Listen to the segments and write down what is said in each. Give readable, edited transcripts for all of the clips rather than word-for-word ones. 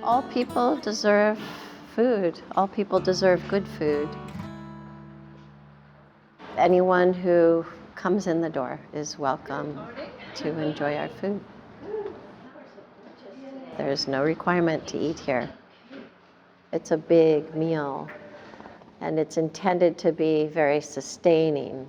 All people deserve food. All people deserve good food. Anyone who comes in the door is welcome to enjoy our food. There's no requirement to eat here. It's a big meal, and it's intended to be very sustaining.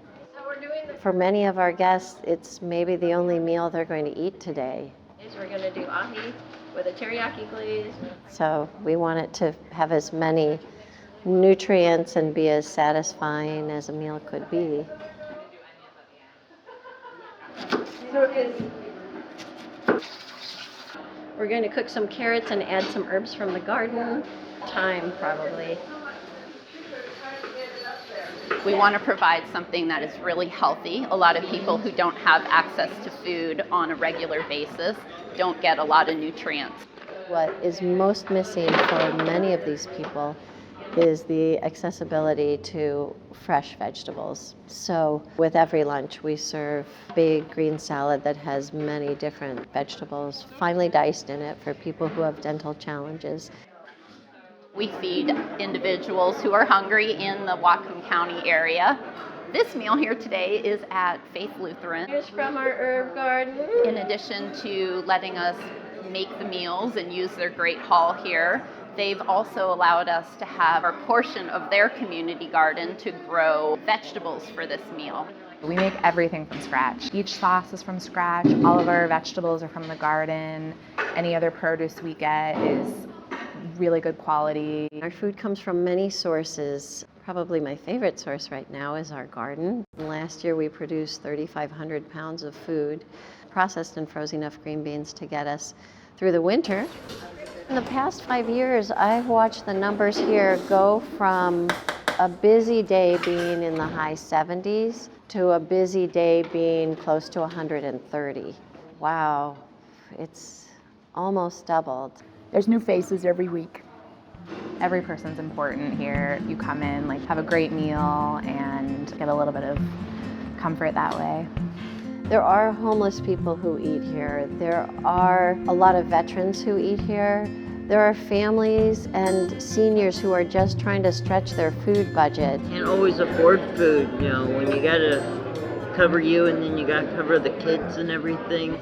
For many of our guests, it's maybe the only meal they're going to eat today. We're going to do ahi with a teriyaki glaze. So we want it to have as many nutrients and be as satisfying as a meal could be. We're going to cook some carrots and add some herbs from the garden. Thyme, probably. We want to provide something that is really healthy. A lot of people who don't have access to food on a regular basis don't get a lot of nutrients. What is most missing for many of these people is the accessibility to fresh vegetables. So with every lunch, we serve big green salad that has many different vegetables, finely diced in it for people who have dental challenges. We feed individuals who are hungry in the Whatcom County area. This meal here today is at Faith Lutheran. Here's from our herb garden. In addition to letting us make the meals and use their great hall here, they've also allowed us to have a portion of their community garden to grow vegetables for this meal. We make everything from scratch. Each sauce is from scratch. All of our vegetables are from the garden. Any other produce we get is really good quality. Our food comes from many sources. Probably my favorite source right now is our garden. Last year we produced 3,500 pounds of food, processed and froze enough green beans to get us through the winter. In the past 5 years, I've watched the numbers here go from a busy day being in the high 70s to a busy day being close to 130. Wow, it's almost doubled. There's new faces every week. Every person's important here. You come in, have a great meal and get a little bit of comfort that way. There are homeless people who eat here. There are a lot of veterans who eat here. There are families and seniors who are just trying to stretch their food budget. Can't always afford food, when you gotta cover you and then you gotta cover the kids and everything.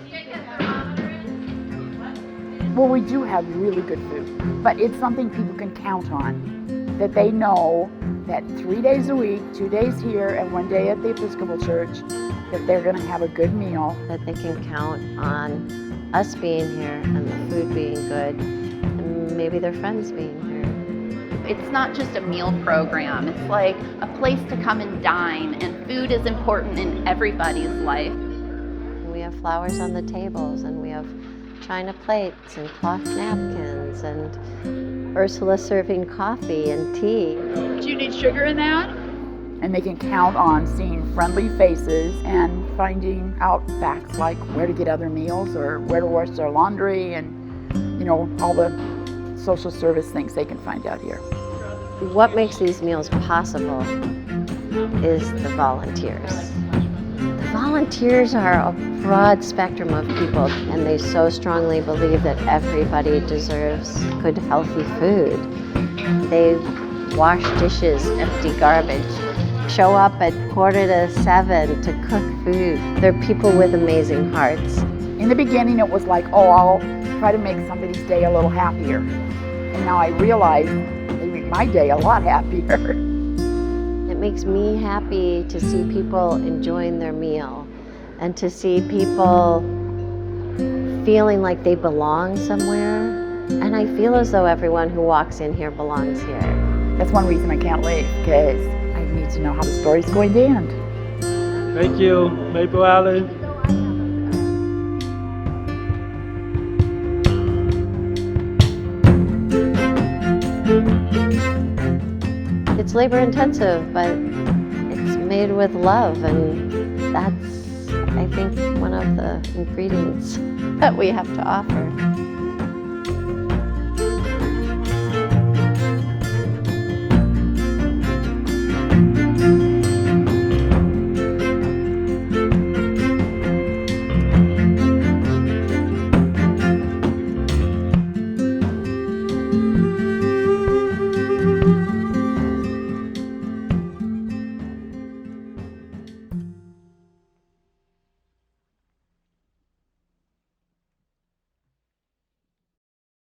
Well, we do have really good food, but it's something people can count on, that they know that 3 days a week, 2 days here and 1 day at the Episcopal Church, that they're going to have a good meal. That they can count on us being here and the food being good and maybe their friends being here. It's not just a meal program. It's like a place to come and dine, and food is important in everybody's life. We have flowers on the tables, and we have china plates and cloth napkins, and Ursula serving coffee and tea. Do you need sugar in that? And they can count on seeing friendly faces and finding out facts like where to get other meals or where to wash their laundry and, all the social service things they can find out here. What makes these meals possible is the volunteers. The volunteers are a broad spectrum of people, and they so strongly believe that everybody deserves good, healthy food. They wash dishes, empty garbage, show up at 6:45 to cook food. They're people with amazing hearts. In the beginning, it was like, I'll try to make somebody's day a little happier. And now I realize they make my day a lot happier. It makes me happy to see people enjoying their meal and to see people feeling like they belong somewhere. And I feel as though everyone who walks in here belongs here. That's one reason I can't leave, because I need to know how the story's going to end. Thank you, Maple Alley. It's labor intensive, but it's made with love, and that's, I think, one of the ingredients that we have to offer.